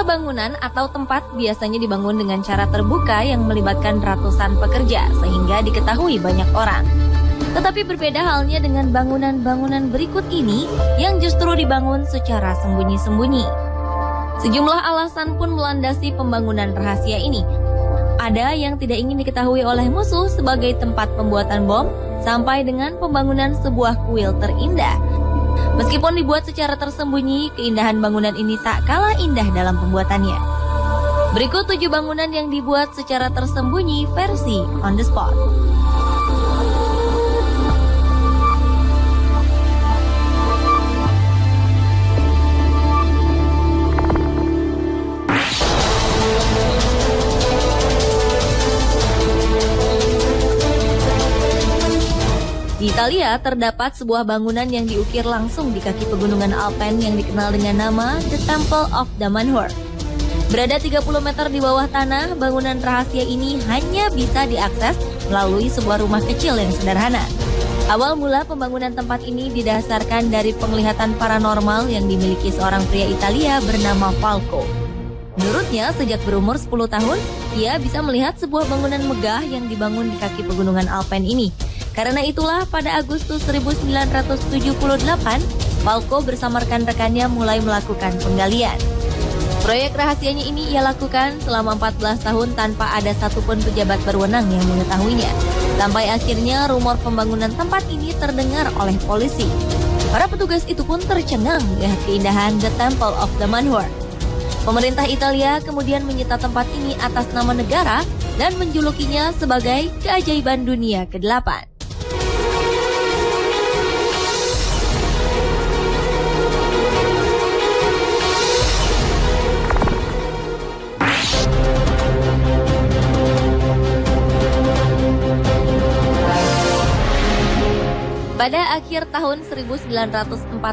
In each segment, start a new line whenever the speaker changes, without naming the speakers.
Sebuah bangunan atau tempat biasanya dibangun dengan cara terbuka yang melibatkan ratusan pekerja sehingga diketahui banyak orang. Tetapi berbeda halnya dengan bangunan-bangunan berikut ini yang justru dibangun secara sembunyi-sembunyi. Sejumlah alasan pun melandasi pembangunan rahasia ini. Ada yang tidak ingin diketahui oleh musuh sebagai tempat pembuatan bom, sampai dengan pembangunan sebuah kuil terindah. Meskipun dibuat secara tersembunyi, keindahan bangunan ini tak kalah indah dalam pembuatannya. Berikut 7 bangunan yang dibuat secara tersembunyi versi on the spot. Di Italia terdapat sebuah bangunan yang diukir langsung di kaki pegunungan Alpen yang dikenal dengan nama The Temple of Damanhur. Berada 30 meter di bawah tanah, bangunan rahasia ini hanya bisa diakses melalui sebuah rumah kecil yang sederhana. Awal mula pembangunan tempat ini didasarkan dari penglihatan paranormal yang dimiliki seorang pria Italia bernama Falco. Menurutnya, sejak berumur 10 tahun, ia bisa melihat sebuah bangunan megah yang dibangun di kaki pegunungan Alpen ini. Karena itulah pada Agustus 1978, Falco bersama rekan-rekannya mulai melakukan penggalian. Proyek rahasianya ini ia lakukan selama 14 tahun tanpa ada satupun pejabat berwenang yang mengetahuinya. Sampai akhirnya rumor pembangunan tempat ini terdengar oleh polisi. Para petugas itu pun tercengang melihat keindahan The Temple of Damanhur. Pemerintah Italia kemudian menyita tempat ini atas nama negara dan menjulukinya sebagai keajaiban dunia ke-8. Pada akhir tahun 1942,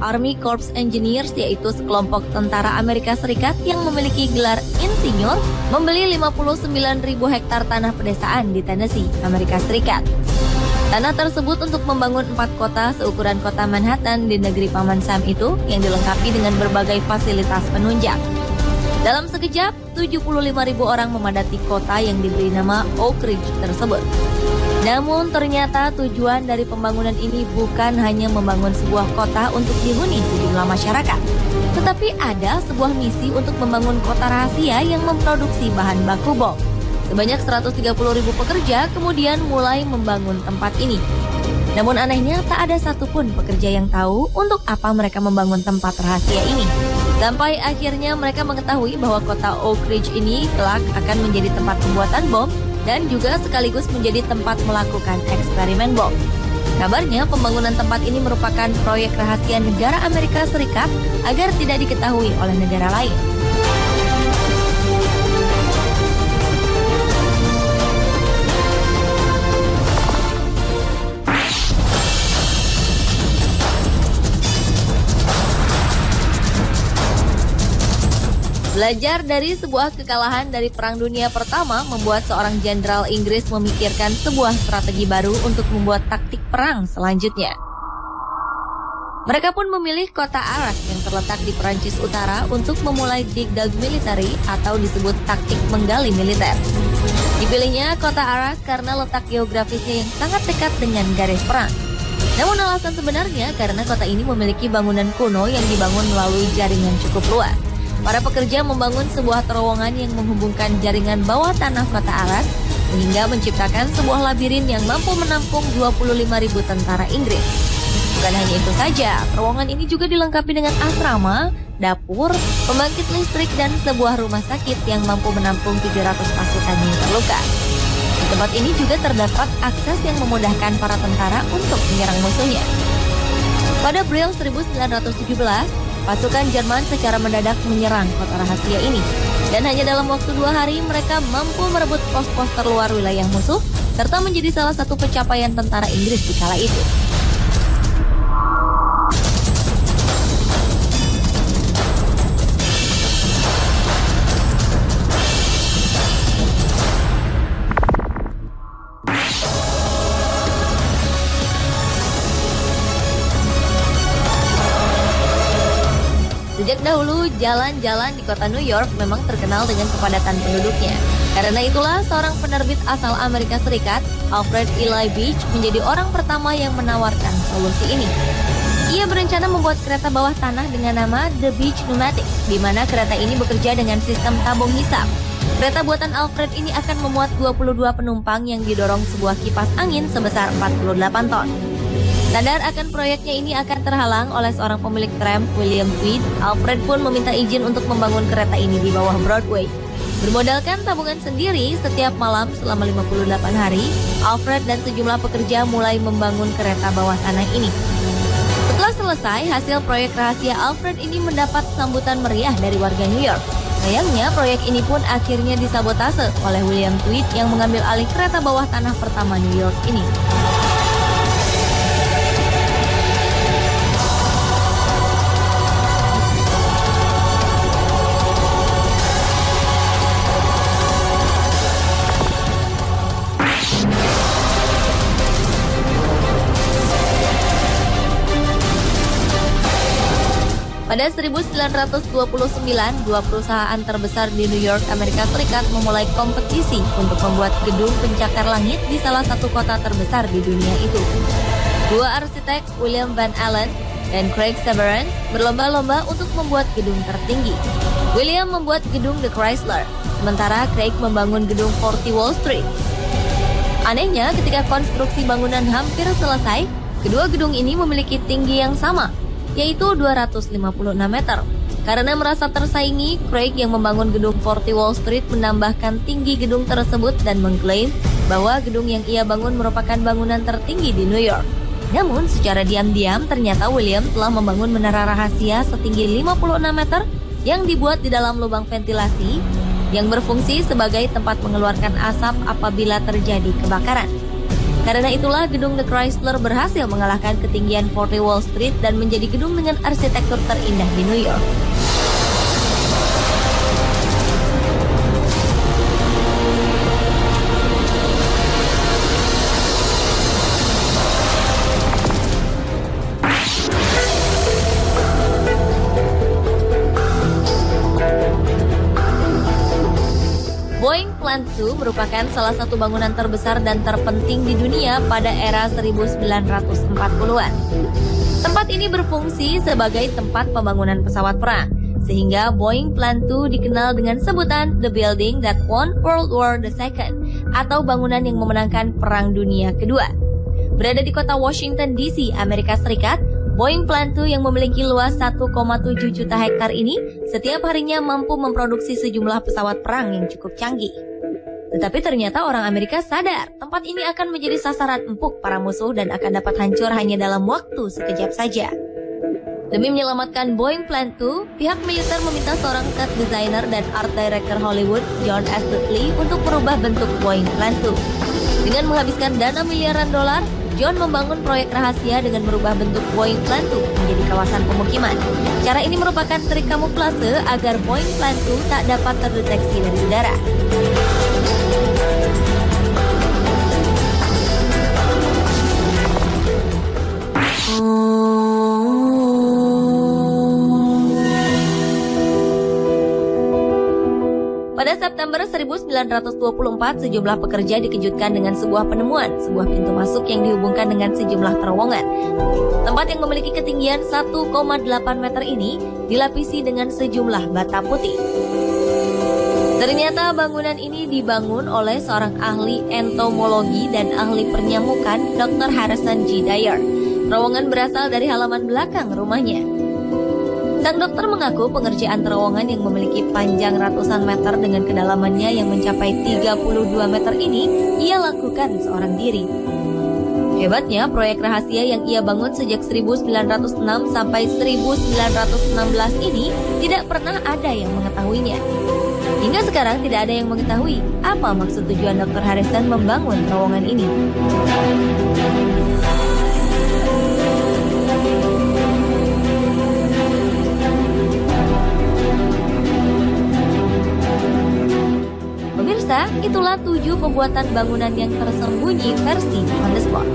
Army Corps Engineers, yaitu sekelompok tentara Amerika Serikat yang memiliki gelar insinyur, membeli 59.000 hektar tanah pedesaan di Tennessee, Amerika Serikat. Tanah tersebut untuk membangun 4 kota seukuran kota Manhattan di negeri Paman Sam itu yang dilengkapi dengan berbagai fasilitas penunjang. Dalam sekejap, 75.000 orang memadati kota yang diberi nama Oak Ridge tersebut. Namun ternyata tujuan dari pembangunan ini bukan hanya membangun sebuah kota untuk dihuni sejumlah masyarakat, tetapi ada sebuah misi untuk membangun kota rahasia yang memproduksi bahan baku bom. Sebanyak 130.000 pekerja kemudian mulai membangun tempat ini. Namun anehnya tak ada satupun pekerja yang tahu untuk apa mereka membangun tempat rahasia ini. Sampai akhirnya mereka mengetahui bahwa kota Oak Ridge ini kelak akan menjadi tempat pembuatan bom dan juga sekaligus menjadi tempat melakukan eksperimen bom. Kabarnya pembangunan tempat ini merupakan proyek rahasia negara Amerika Serikat agar tidak diketahui oleh negara lain. Belajar dari sebuah kekalahan dari Perang Dunia Pertama membuat seorang jenderal Inggris memikirkan sebuah strategi baru untuk membuat taktik perang selanjutnya. Mereka pun memilih kota Arras yang terletak di Perancis Utara untuk memulai dig dug military atau disebut taktik menggali militer. Dipilihnya kota Arras karena letak geografisnya yang sangat dekat dengan garis perang. Namun alasan sebenarnya karena kota ini memiliki bangunan kuno yang dibangun melalui jaringan cukup luas. Para pekerja membangun sebuah terowongan yang menghubungkan jaringan bawah tanah kota Arras sehingga menciptakan sebuah labirin yang mampu menampung 25.000 tentara Inggris. Bukan hanya itu saja, terowongan ini juga dilengkapi dengan asrama, dapur, pembangkit listrik, dan sebuah rumah sakit yang mampu menampung 700 pasukan yang terluka. Di tempat ini juga terdapat akses yang memudahkan para tentara untuk menyerang musuhnya. Pada April 1917, pasukan Jerman secara mendadak menyerang kota rahasia ini. Dan hanya dalam waktu 2 hari mereka mampu merebut pos-pos terluar wilayah musuh serta menjadi salah satu pencapaian tentara Inggris di kala itu. Sejak dahulu, jalan-jalan di kota New York memang terkenal dengan kepadatan penduduknya. Karena itulah seorang penerbit asal Amerika Serikat, Alfred Ely Beach, menjadi orang pertama yang menawarkan solusi ini. Ia berencana membuat kereta bawah tanah dengan nama The Beach Pneumatic, di mana kereta ini bekerja dengan sistem tabung hisap. Kereta buatan Alfred ini akan memuat 22 penumpang yang didorong sebuah kipas angin sebesar 48 ton. Sadar akan proyeknya ini akan terhalang oleh seorang pemilik tram, William Tweed, Alfred pun meminta izin untuk membangun kereta ini di bawah Broadway. Bermodalkan tabungan sendiri, setiap malam selama 58 hari, Alfred dan sejumlah pekerja mulai membangun kereta bawah tanah ini. Setelah selesai, hasil proyek rahasia Alfred ini mendapat sambutan meriah dari warga New York. Sayangnya, proyek ini pun akhirnya disabotase oleh William Tweed yang mengambil alih kereta bawah tanah pertama New York ini. Pada 1929, dua perusahaan terbesar di New York, Amerika Serikat memulai kompetisi untuk membuat gedung pencakar langit di salah satu kota terbesar di dunia itu. Dua arsitek, William Van Allen dan Craig Severance, berlomba-lomba untuk membuat gedung tertinggi. William membuat gedung The Chrysler, sementara Craig membangun gedung 40 Wall Street. Anehnya, ketika konstruksi bangunan hampir selesai, kedua gedung ini memiliki tinggi yang sama, yaitu 256 meter. Karena merasa tersaingi, Craig yang membangun gedung 40 Wall Street menambahkan tinggi gedung tersebut dan mengklaim bahwa gedung yang ia bangun merupakan bangunan tertinggi di New York. Namun, secara diam-diam ternyata William telah membangun menara rahasia setinggi 56 meter yang dibuat di dalam lubang ventilasi yang berfungsi sebagai tempat mengeluarkan asap apabila terjadi kebakaran. Karena itulah gedung The Chrysler berhasil mengalahkan ketinggian 40 Wall Street dan menjadi gedung dengan arsitektur terindah di New York. Boeing Plant 2 merupakan salah satu bangunan terbesar dan terpenting di dunia pada era 1940-an. Tempat ini berfungsi sebagai tempat pembangunan pesawat perang, sehingga Boeing Plant 2 dikenal dengan sebutan The Building That Won World War II, atau bangunan yang memenangkan Perang Dunia Kedua. Berada di kota Washington DC, Amerika Serikat, Boeing Plant 2 yang memiliki luas 1,7 juta hektar ini setiap harinya mampu memproduksi sejumlah pesawat perang yang cukup canggih. Tetapi ternyata orang Amerika sadar tempat ini akan menjadi sasaran empuk para musuh dan akan dapat hancur hanya dalam waktu sekejap saja. Demi menyelamatkan Boeing Plant 2, pihak militer meminta seorang set designer dan art director Hollywood, John S. Dudley, untuk merubah bentuk Boeing Plant 2. Dengan menghabiskan dana miliaran dolar, John membangun proyek rahasia dengan merubah bentuk Boeing Plant 2 menjadi kawasan pemukiman. Cara ini merupakan trik kamuflase agar Boeing Plant 2 tak dapat terdeteksi dari udara. Pada September 1924, sejumlah pekerja dikejutkan dengan sebuah penemuan, sebuah pintu masuk yang dihubungkan dengan sejumlah terowongan. Tempat yang memiliki ketinggian 1,8 meter ini dilapisi dengan sejumlah bata putih. Ternyata bangunan ini dibangun oleh seorang ahli entomologi dan ahli pernyamukan, Dr. Harrison G. Dyer. Terowongan berasal dari halaman belakang rumahnya. Sang dokter mengaku pengerjaan terowongan yang memiliki panjang ratusan meter dengan kedalamannya yang mencapai 32 meter ini ia lakukan seorang diri. Hebatnya, proyek rahasia yang ia bangun sejak 1906 sampai 1916 ini tidak pernah ada yang mengetahuinya. Hingga sekarang tidak ada yang mengetahui apa maksud tujuan Dr. Harrison membangun terowongan ini. Pemirsa, itulah 7 pembuatan bangunan yang tersembunyi versi On The Spot.